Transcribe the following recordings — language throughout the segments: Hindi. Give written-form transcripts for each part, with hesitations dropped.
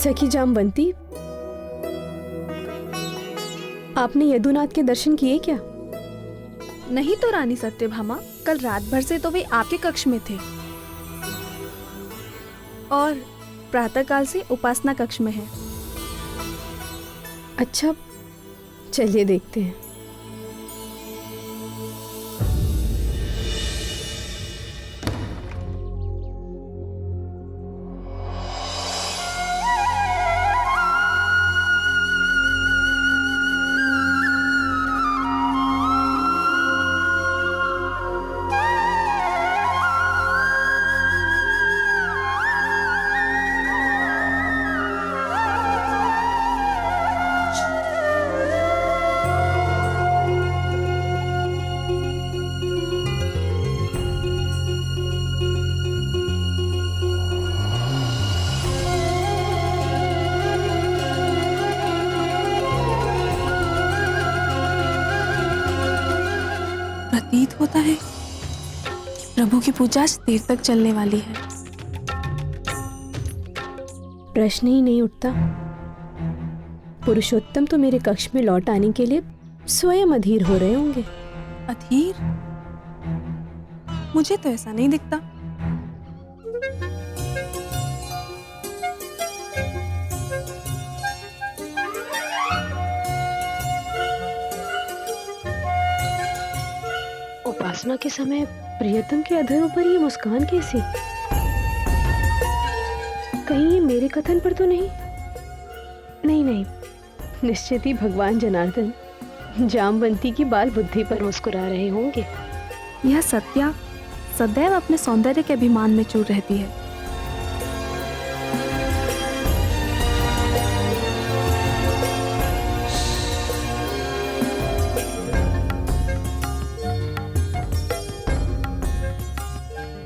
सखी जामवंती, आपने यदुनाथ के दर्शन किए क्या? नहीं तो रानी सत्यभामा, कल रात भर से तो वे आपके कक्ष में थे और प्रातःकाल से उपासना कक्ष में हैं। अच्छा, चलिए देखते हैं। प्रतीत होता है कि प्रभु की पूजा आज देर तक चलने वाली है। प्रश्न ही नहीं उठता। पुरुषोत्तम तो मेरे कक्ष में लौट आने के लिए स्वयं अधीर हो रहे होंगे। अधीर? मुझे तो ऐसा नहीं दिखता। उपासना के समय प्रियतम के अधरों पर ये मुस्कान कैसी? कहीं ये मेरे कथन पर तो नहीं? नहीं नहीं, निश्चित ही भगवान जनार्दन जामवंती की बाल बुद्धि पर मुस्कुरा रहे होंगे। यह सत्या सदैव अपने सौंदर्य के अभिमान में चूर रहती है।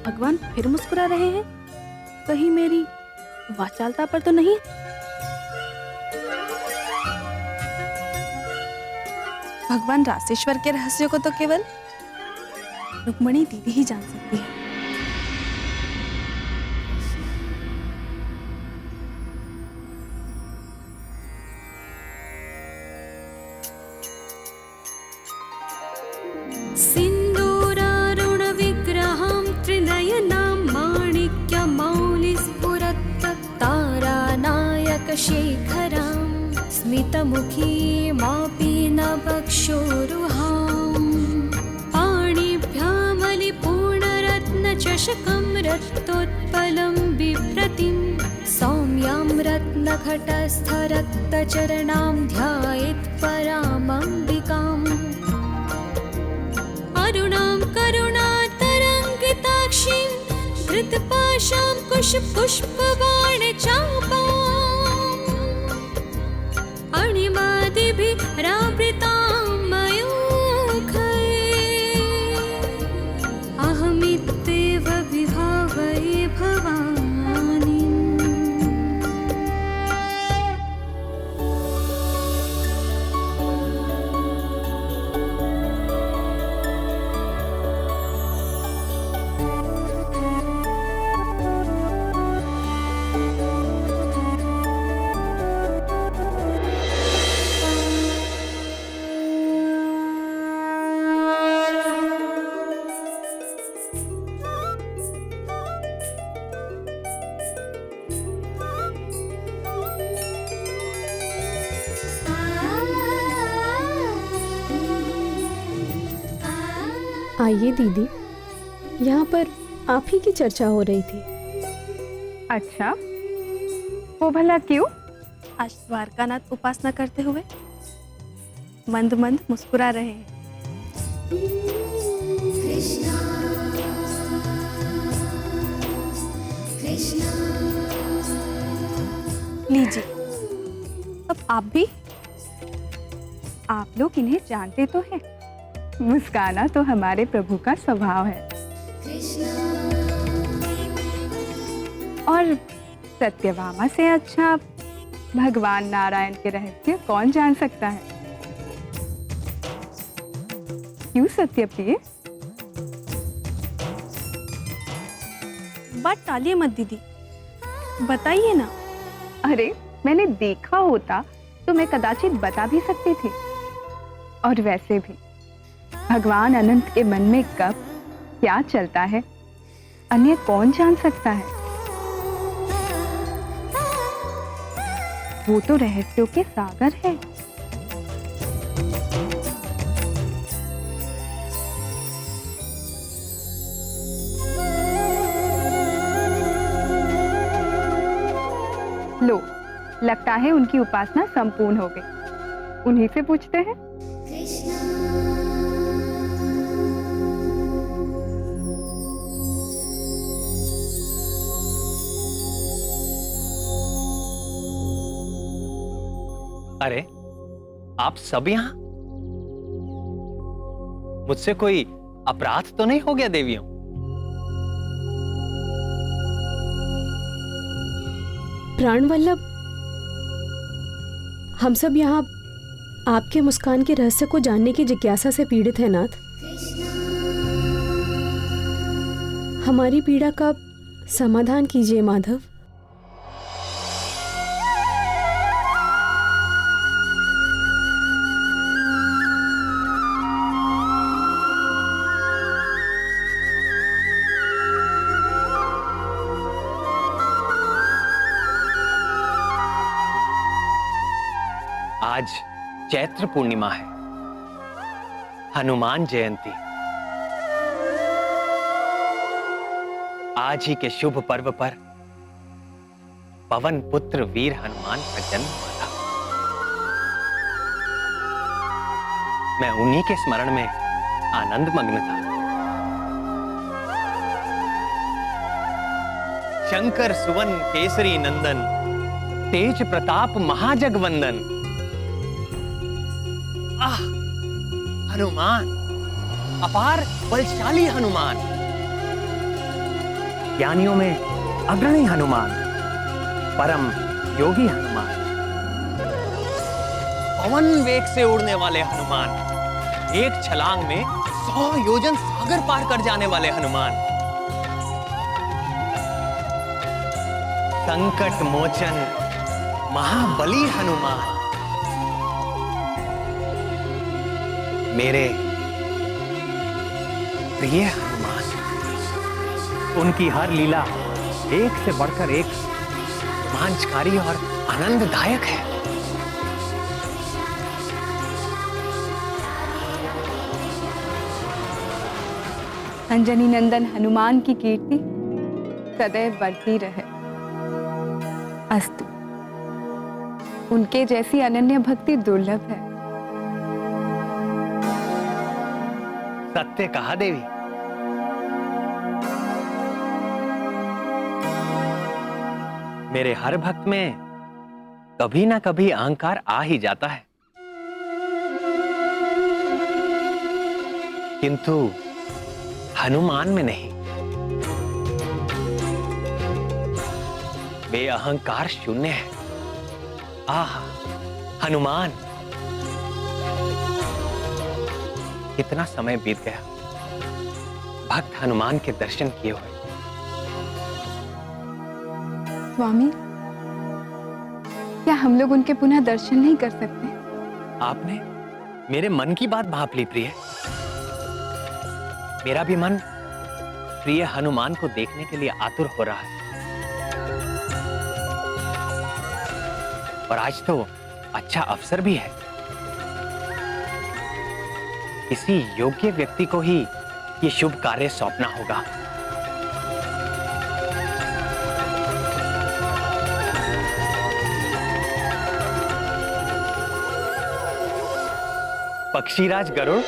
भगवान फिर मुस्कुरा रहे हैं? कहीं मेरी वाचालता पर तो नहीं? भगवान रासेश्वर के रहस्यों को तो केवल रुक्मणी दीदी ही जान सकती है। सिन्दूरारुण विग्रहं त्रिनयनां माणिक्यमौलिस्फुरत् तारानायक शेखरां स्मितमुखीमापि नभक्षोरुहां पाणिभ्यामलिपूर्णरत्नचषकं रक्तोत्पलं बिभ्रतिं सौम्यां रत्नघटस्थरक्तचरणां ध्यायेत् परामम्बिकाम् अरुणां करुणातरङ्गिताक्षीं धृतपाशां कुशपुष्पबाणचापाम् अणिमादिभिरावृतां मयूखैः अहमित्येव विभावये भवानीम्। आइए दीदी, यहाँ पर आप ही की चर्चा हो रही थी। अच्छा, वो भला क्यों? आज द्वारकानाथ उपासना करते हुए मंद मंद मुस्कुरा रहे हैं। लीजिए, अब आप भी। आप लोग इन्हें जानते तो हैं। मुस्काना तो हमारे प्रभु का स्वभाव है। और सत्यभामा से अच्छा भगवान नारायण के रहस्य कौन जान सकता है? क्यों सत्यप्रिय? बात टालिए मत दीदी, बताइए ना। अरे मैंने देखा होता तो मैं कदाचित बता भी सकती थी। और वैसे भी भगवान अनंत के मन में कब क्या चलता है, अन्य कौन जान सकता है। वो तो रहस्यों के सागर है। लो, लगता है उनकी उपासना संपूर्ण हो गई। उन्हीं से पूछते हैं। अरे, आप सब यहाँ? मुझसे कोई अपराध तो नहीं हो गया देवियों? प्राणवल्लभ, हम सब यहाँ आपके मुस्कान के रहस्य को जानने की जिज्ञासा से पीड़ित हैं नाथ। हमारी पीड़ा का समाधान कीजिए माधव। आज चैत्र पूर्णिमा है, हनुमान जयंती। आज ही के शुभ पर्व पर पवन पुत्र वीर हनुमान का जन्म हुआ था। मैं उन्हीं के स्मरण में आनंद मग्न था। शंकर सुवन केसरी नंदन, तेज प्रताप महाजगवंदन। आह, हनुमान, अपार बलशाली हनुमान, ज्ञानियों में अग्रणी हनुमान, परम योगी हनुमान, पवन वेग से उड़ने वाले हनुमान, एक छलांग में 100 योजन सागर पार कर जाने वाले हनुमान, संकट मोचन महाबली हनुमान, मेरे प्रिय हनुमान। उनकी हर लीला एक से बढ़कर एक रोमांचकारी और आनंददायक है। अंजनी नंदन हनुमान की कीर्ति सदैव बढ़ती रहे। अस्तु। उनके जैसी अनन्य भक्ति दुर्लभ है। सत्य कहा देवी। मेरे हर भक्त में कभी ना कभी अहंकार आ ही जाता है, किंतु हनुमान में नहीं। वे अहंकार शून्य है। आह, हनुमान, कितना समय बीत गया भक्त हनुमान के दर्शन किए हुए। स्वामी, क्या हम लोग उनके पुनः दर्शन नहीं कर सकते? आपने मेरे मन की बात भाप ली प्रिय। मेरा भी मन प्रिय हनुमान को देखने के लिए आतुर हो रहा है। और आज तो अच्छा अवसर भी है। किसी योग्य व्यक्ति को ही ये शुभ कार्य सौंपना होगा। पक्षीराज गरुड़,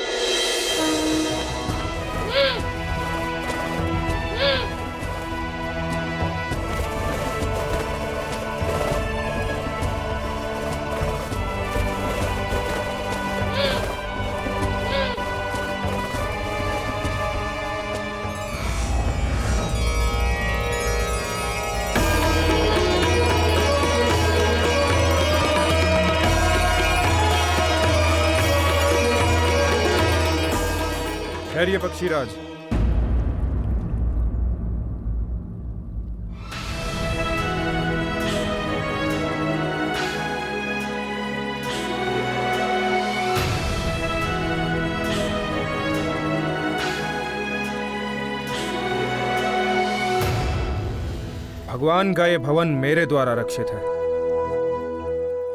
ठहरिए पक्षीराज। भगवान का ये भवन मेरे द्वारा रक्षित है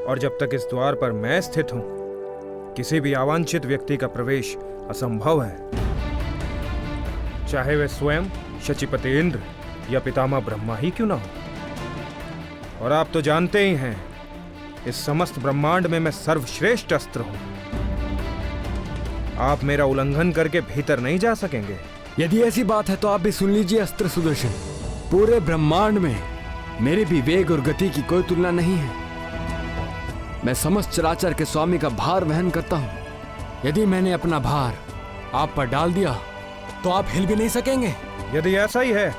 और जब तक इस द्वार पर मैं स्थित हूं, किसी भी अवांछित व्यक्ति का प्रवेश असंभव है, चाहे वे स्वयं शचीपति इंद्र या पितामह ब्रह्मा ही क्यों ना हो। और आप तो जानते ही हैं, इस समस्त ब्रह्मांड में मैं सर्वश्रेष्ठ अस्त्र हूं। आप मेरा उल्लंघन करके भीतर नहीं जा सकेंगे। यदि ऐसी बात है तो आप भी सुन लीजिए अस्त्र सुदर्शन। पूरे ब्रह्मांड में मेरे भी वेग और गति की कोई तुलना नहीं है। मैं समस्त चराचर के स्वामी का भार वहन करता हूं। यदि मैंने अपना भार आप पर डाल दिया तो आप हिल भी नहीं सकेंगे। यदि ऐसा ही है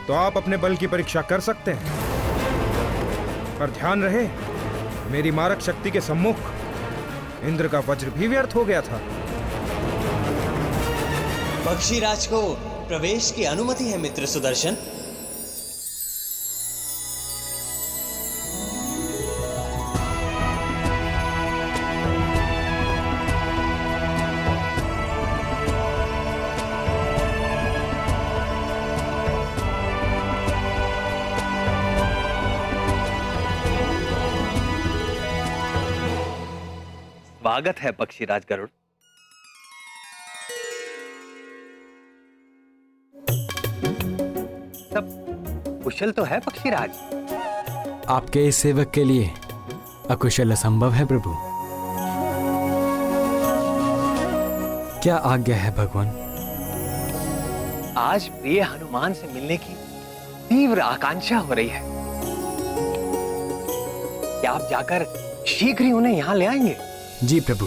तो आप अपने बल की परीक्षा कर सकते हैं, पर ध्यान रहे, मेरी मारक शक्ति के सम्मुख इंद्र का वज्र भी व्यर्थ हो गया था। पक्षीराज को प्रवेश की अनुमति है मित्र सुदर्शन। स्वागत है पक्षीराज गरुड़। सब कुशल तो है पक्षीराज? आपके इस सेवक के लिए अकुशल असंभव है प्रभु। क्या आज्ञा है भगवान? आज प्रिय हनुमान से मिलने की तीव्र आकांक्षा हो रही है। क्या आप जाकर शीघ्र ही उन्हें यहां ले आएंगे? जी प्रभु।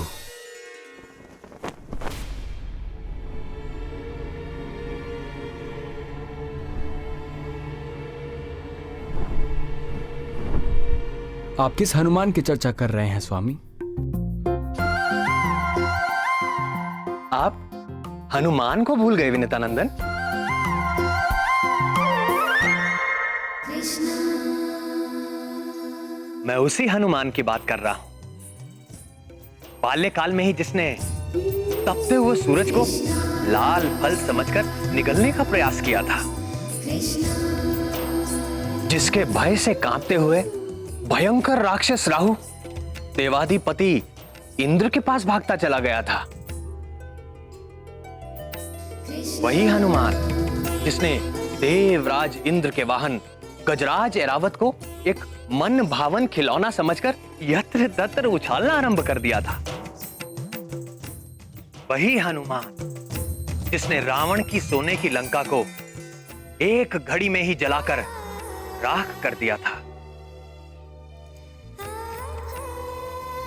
आप किस हनुमान की चर्चा कर रहे हैं स्वामी? आप हनुमान को भूल गए विनीतानंदन? मैं उसी हनुमान की बात कर रहा हूं, बाल्यकाल में ही जिसने तपते हुए सूरज को लाल फल समझकर निगलने का प्रयास किया था, जिसके भय से कांपते हुए भयंकर राक्षस राहु देवाधिपति इंद्र के पास भागता चला गया था। वही हनुमान जिसने देवराज इंद्र के वाहन गजराज ऐरावत को एक मन भावन खिलौना समझकर यत्र तत्र उछालना आरंभ कर दिया था। वही हनुमान जिसने रावण की सोने की लंका को एक घड़ी में ही जलाकर राख कर दिया था।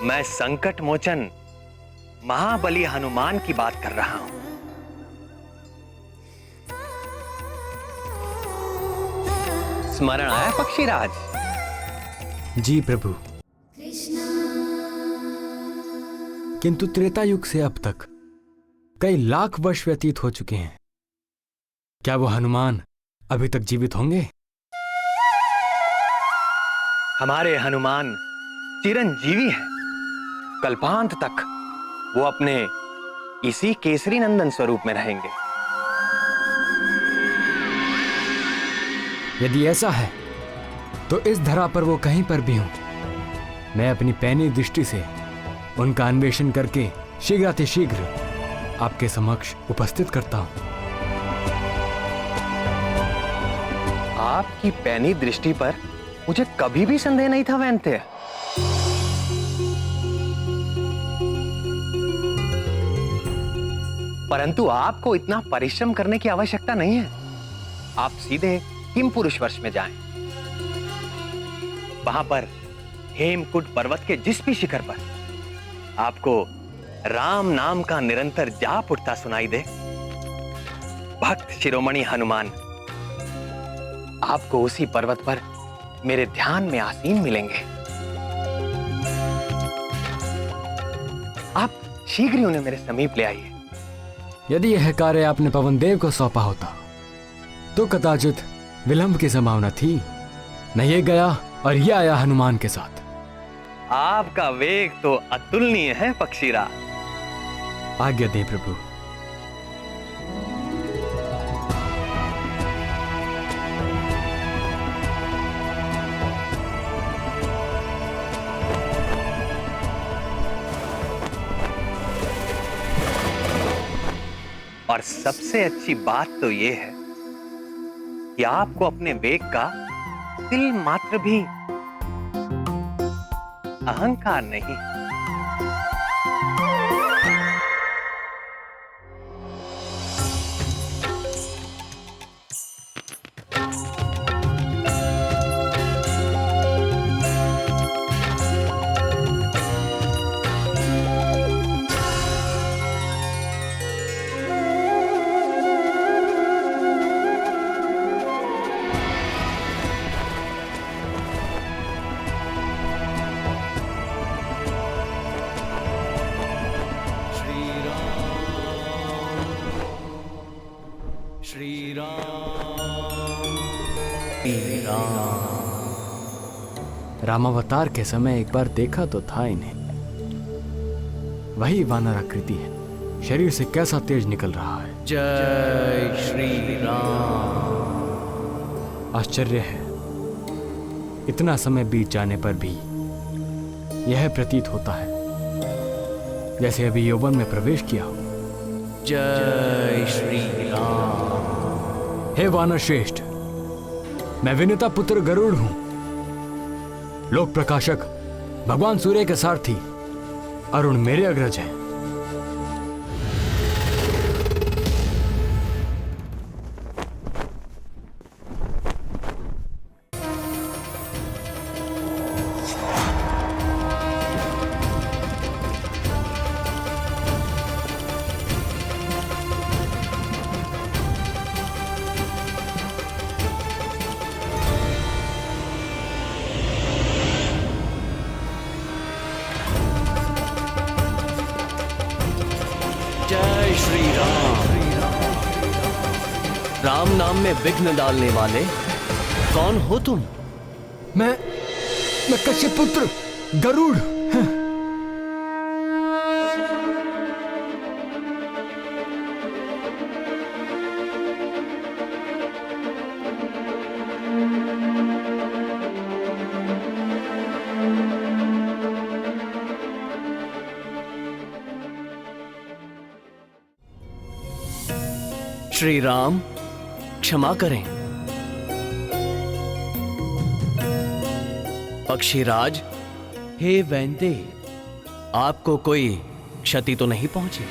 मैं संकट मोचन महाबली हनुमान की बात कर रहा हूं। स्मरण आया पक्षीराज? जी प्रभु। किंतु त्रेता युग से अब तक कई लाख वर्ष व्यतीत हो चुके हैं। क्या वो हनुमान अभी तक जीवित होंगे? हमारे हनुमान चिरंजीवी हैं। कल्पांत तक वो अपने इसी केसरी नंदन स्वरूप में रहेंगे। यदि ऐसा है तो इस धरा पर वो कहीं पर भी हों, मैं अपनी पैनी दृष्टि से उनका अन्वेषण करके शीघ्रातिशीघ्र आपके समक्ष उपस्थित करता हूं। आपकी पैनी दृष्टि पर मुझे कभी भी संदेह नहीं था वैन्य। परंतु आपको इतना परिश्रम करने की आवश्यकता नहीं है। आप सीधे किम पुरुष वर्ष में जाएं। वहां पर हेमकुट पर्वत के जिस भी शिखर पर आपको राम नाम का निरंतर जाप उठता सुनाई दे, भक्त शिरोमणि हनुमान आपको उसी पर्वत पर मेरे ध्यान में आसीन मिलेंगे। आप शीघ्र ही उन्हें मेरे समीप ले आइए। यदि यह कार्य आपने पवन देव को सौंपा होता तो कदाचित विलंब की संभावना थी। न ये गया और ये आया हनुमान के साथ। आपका वेग तो अतुलनीय है पक्षीराज। आज्ञा दे प्रभु। और सबसे अच्छी बात तो ये है कि आपको अपने वेग का तिल मात्र भी अहंकार नहीं। रामावतार के समय एक बार देखा तो था इन्हें। वही वानर आकृति है, शरीर से कैसा तेज निकल रहा है। जय श्री राम। आश्चर्य है, इतना समय बीत जाने पर भी यह प्रतीत होता है जैसे अभी यौवन में प्रवेश किया हो। जय श्री राम। हे वानर श्रेष्ठ, मैं विनिता पुत्र गरुड़ हूं, लोक प्रकाशक, भगवान सूर्य के सारथी, अरुण मेरे अग्रज हैं। जय श्री राम। राम नाम में विघ्न डालने वाले कौन हो तुम? मैं कश्यप पुत्र गरुड़। श्री राम, क्षमा करें। पक्षीराज, हे वैंदे, आपको कोई क्षति तो नहीं पहुंची?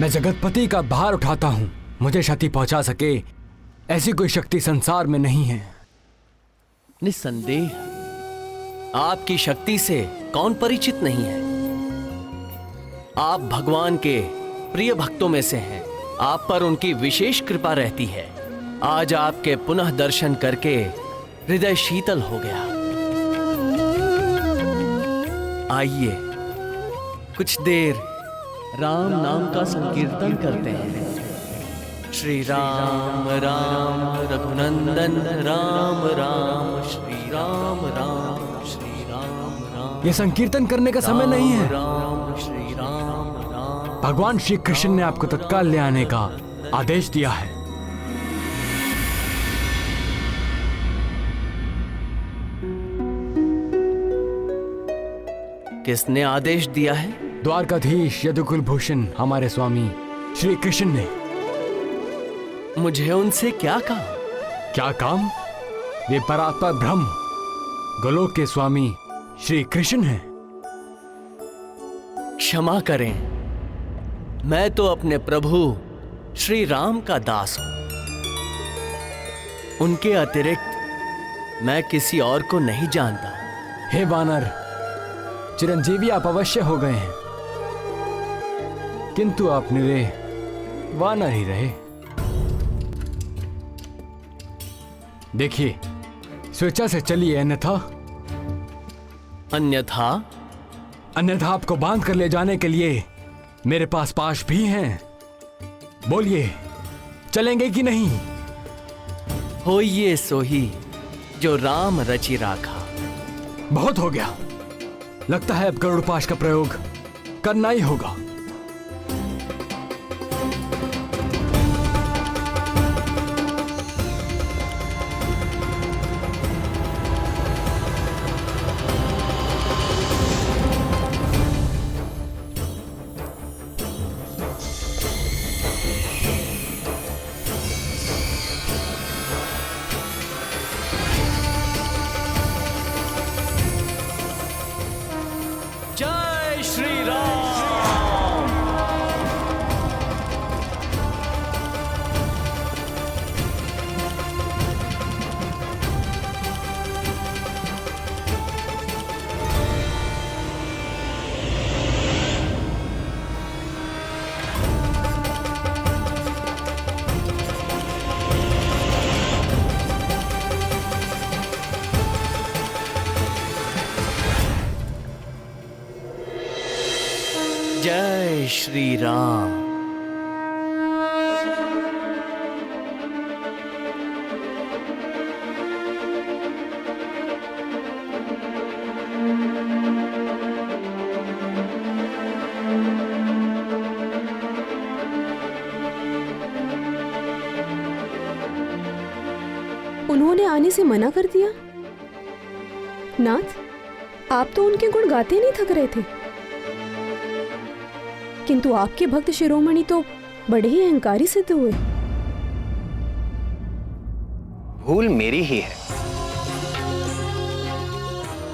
मैं जगतपति का भार उठाता हूं, मुझे क्षति पहुंचा सके ऐसी कोई शक्ति संसार में नहीं है। निस्संदेह आपकी शक्ति से कौन परिचित नहीं है। आप भगवान के प्रिय भक्तों में से हैं, आप पर उनकी विशेष कृपा रहती है। आज आपके पुनः दर्शन करके हृदय शीतल हो गया। आइए कुछ देर राम नाम का संकीर्तन करते हैं। श्री राम राम रघुनंदन राम राम, श्री राम राम, श्री राम राम। यह संकीर्तन करने का समय नहीं है। राम श्री राम राम। भगवान श्री कृष्ण ने आपको तत्काल ले आने का आदेश दिया है। किसने आदेश दिया है? द्वारकाधीश यदुकुल भूषण हमारे स्वामी श्री कृष्ण ने। मुझे उनसे क्या काम? क्या काम? वे परात्पर ब्रह्म गोलोक के स्वामी श्री कृष्ण हैं। क्षमा करें, मैं तो अपने प्रभु श्री राम का दास हूं। उनके अतिरिक्त मैं किसी और को नहीं जानता। हे वानर, चिरंजीवी आप अवश्य हो गए हैं, किंतु आप निरे वानर ही रहे। देखिए, स्वेच्छा से चलिए, अन्यथा आपको बांध कर ले जाने के लिए मेरे पास पाश भी हैं। बोलिए, चलेंगे कि नहीं? होइए सोही जो राम रचि राखा। बहुत हो गया, लगता है अब गरुड़ पाश का प्रयोग करना ही होगा। श्री राम। उन्होंने आने से मना कर दिया? नाथ, आप तो उनके गुण गाते नहीं थक रहे थे, किंतु आपके भक्त शिरोमणि तो बड़े ही अहंकारी सिद्ध हुए। भूल मेरी ही है।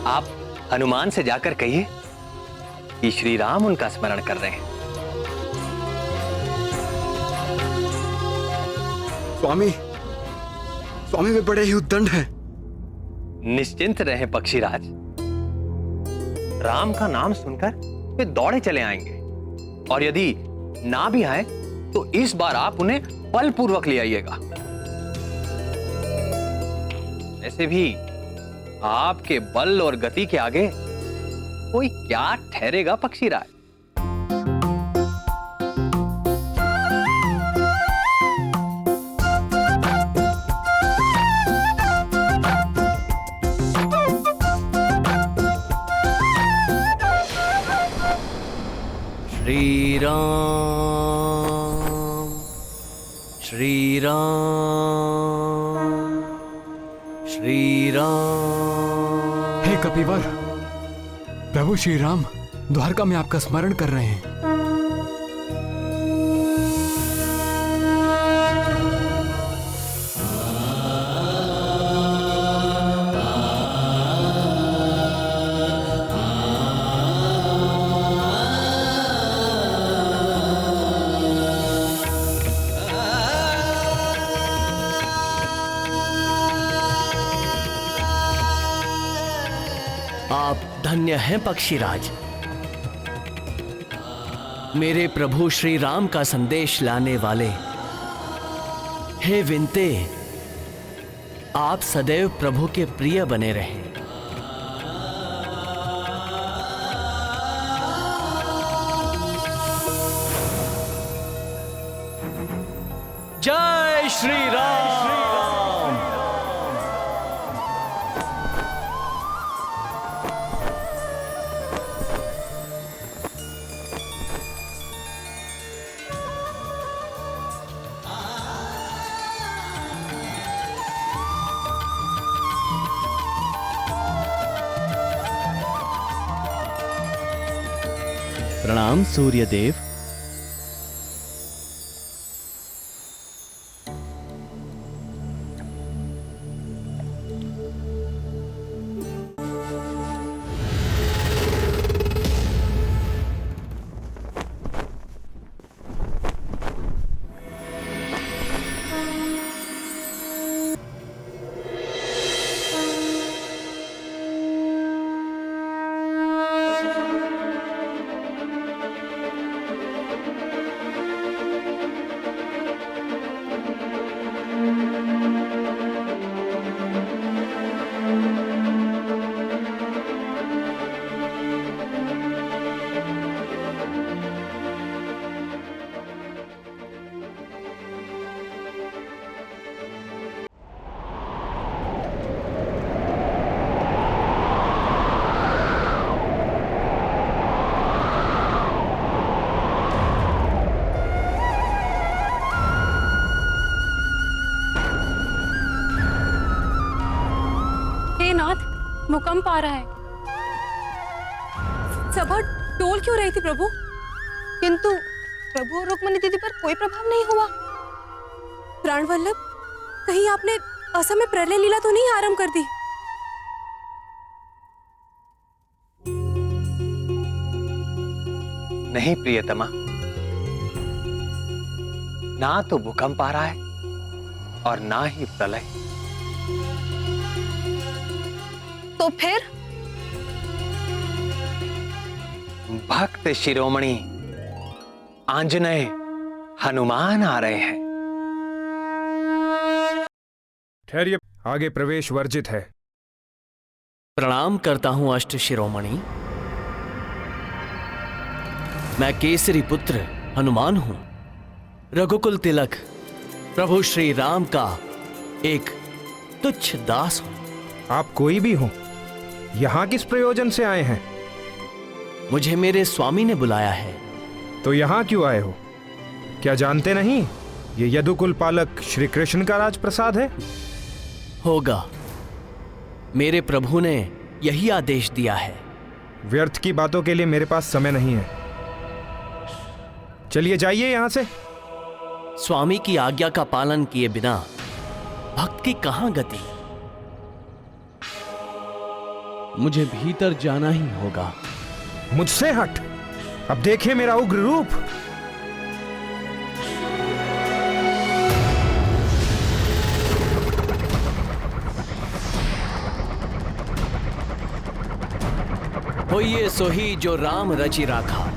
आप हनुमान से जाकर कहिए कि श्री राम उनका स्मरण कर रहे हैं। स्वामी, स्वामी वे बड़े ही उद्दंड हैं। निश्चिंत रहें पक्षीराज, राम का नाम सुनकर वे दौड़े चले आएंगे, और यदि ना भी आए तो इस बार आप उन्हें बलपूर्वक ले आइएगा। ऐसे भी आपके बल और गति के आगे कोई क्या ठहरेगा पक्षीराज। श्री राम, श्री राम, श्री राम। हे कपिवर, प्रभु श्री राम द्वारका में आपका स्मरण कर रहे हैं। आप धन्य हैं पक्षीराज। मेरे प्रभु श्री राम का संदेश लाने वाले हे विनते, आप सदैव प्रभु के प्रिय बने रहें। जय श्री राम। प्रणाम सूर्यदेव। भूकंप आ रहा है। सभा डोल क्यों रही थी प्रभु? किंतु प्रभु और रुक्मिणी दीदी पर कोई प्रभाव नहीं हुआ। प्राण वल्लभ, कहीं आपने असमय प्रलय लीला तो नहीं आरंभ कर दी? नहीं प्रियतमा, ना तो भूकंप आ रहा है और ना ही प्रलय। तो फिर? भक्त शिरोमणि आंजनेय हनुमान आ रहे हैं। ठहरिए, आगे प्रवेश वर्जित है। प्रणाम करता हूं अष्ट शिरोमणि। मैं केसरी पुत्र हनुमान हूं, रघुकुल तिलक प्रभु श्री राम का एक तुच्छ दास हूं। आप कोई भी हो, यहाँ किस प्रयोजन से आए हैं? मुझे मेरे स्वामी ने बुलाया है। तो यहाँ क्यों आए हो? क्या जानते नहीं ये यदुकुल पालक श्री कृष्ण का राजप्रसाद है? होगा, मेरे प्रभु ने यही आदेश दिया है। व्यर्थ की बातों के लिए मेरे पास समय नहीं है। चलिए जाइए यहां से। स्वामी की आज्ञा का पालन किए बिना भक्त की कहां गति। मुझे भीतर जाना ही होगा। मुझसे हट, अब देखिए मेरा उग्र रूप। होइए सोही जो राम रचि राखा।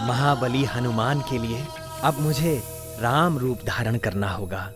महाबली हनुमान के लिए अब मुझे राम रूप धारण करना होगा।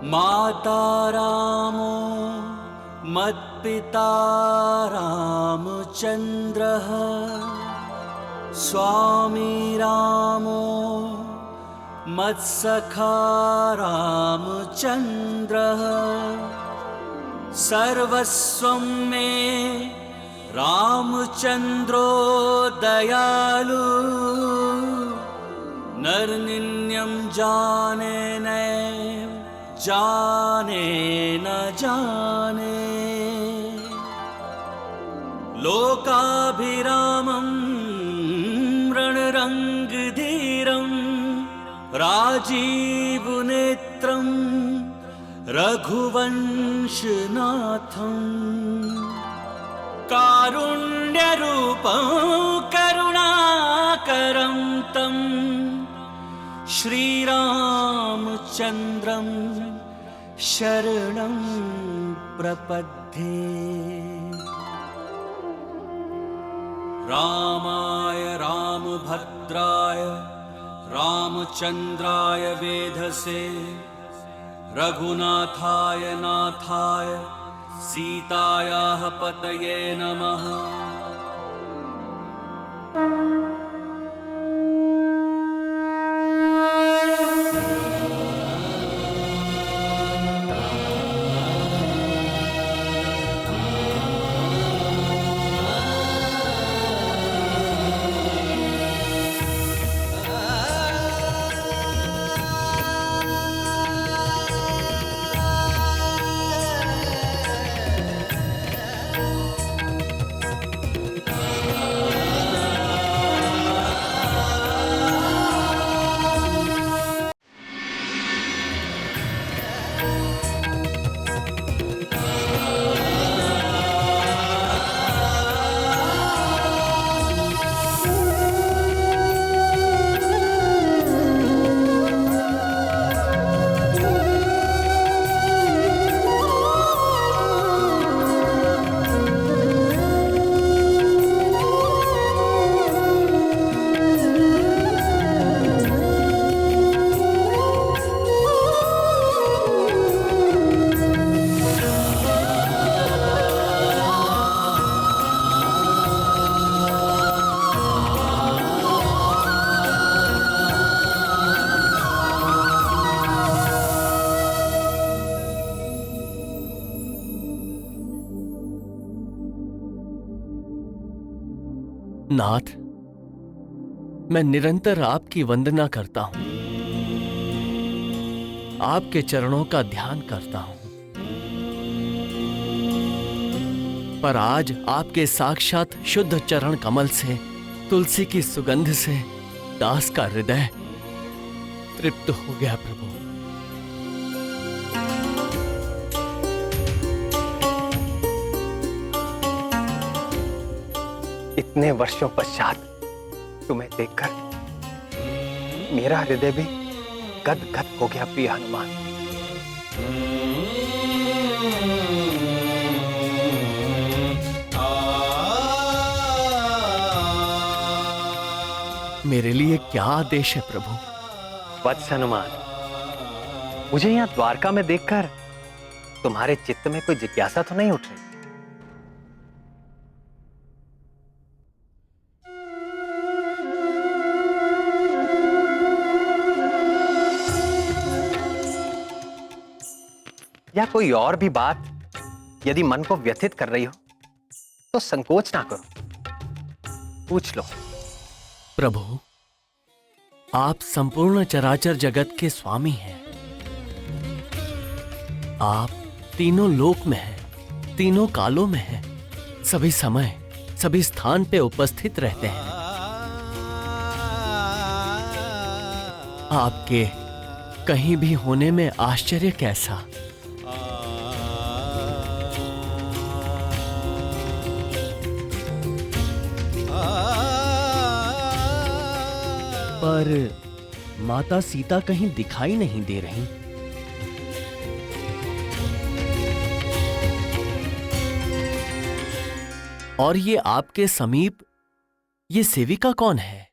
माता रामो मत्पिता रामचन्द्रः स्वामी रामो मत्सखा रामचन्द्रः सर्वस्वं मे रामचन्द्रो दयालु नरनिन्यं जाने नैव जाने न जाने लोकाभिरामं रणरङ्गधीरं राजीवनेत्रं रघुवंशनाथं कारुण्यरूपं करुणाकरं तं श्रीरामचन्द्रं शरणं प्रपद्ये। रामाय रामभद्राय रामचन्द्राय वेधसे रघुनाथाय नाथाय सीतायाः पतये नमः। नाथ, मैं निरंतर आपकी वंदना करता हूं, आपके चरणों का ध्यान करता हूं, पर आज आपके साक्षात शुद्ध चरण कमल से, तुलसी की सुगंध से दास का हृदय तृप्त हो गया प्रभु। इतने वर्षों पश्चात तुम्हें देखकर मेरा हृदय भी गदगद हो गया प्रिय हनुमान। मेरे लिए क्या आदेश है प्रभु? वत्स हनुमान, मुझे यहाँ द्वारका में देखकर तुम्हारे चित्त में कोई जिज्ञासा तो नहीं उठ रही? या कोई और भी बात यदि मन को व्यथित कर रही हो तो संकोच ना करो, पूछ लो। प्रभु, आप संपूर्ण चराचर जगत के स्वामी हैं। आप तीनों लोक में हैं, तीनों कालों में हैं, सभी समय सभी स्थान पे उपस्थित रहते हैं। आपके कहीं भी होने में आश्चर्य कैसा? पर माता सीता कहीं दिखाई नहीं दे रही। और ये आपके समीप ये सेविका कौन है?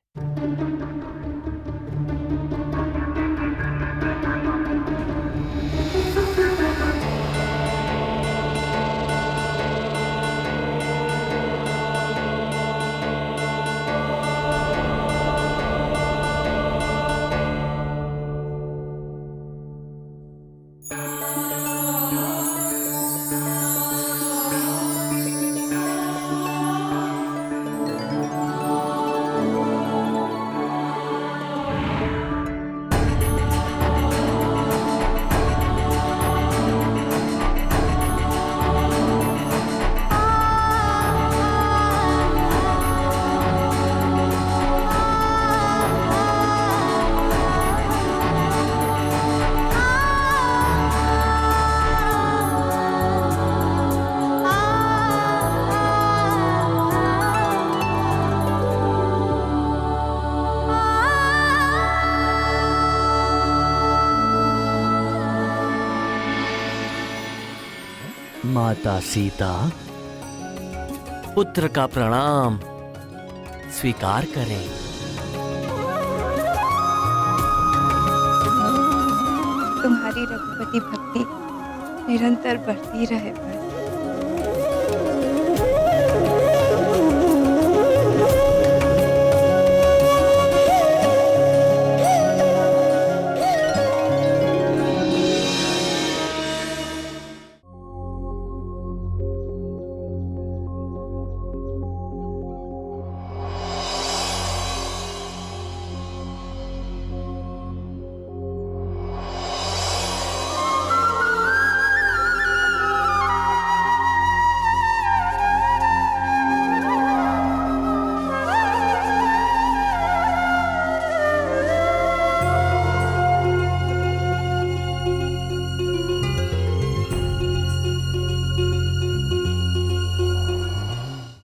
माता सीता, पुत्र का प्रणाम स्वीकार करें। तुम्हारी रघुपति भक्ति निरंतर बढ़ती रहे।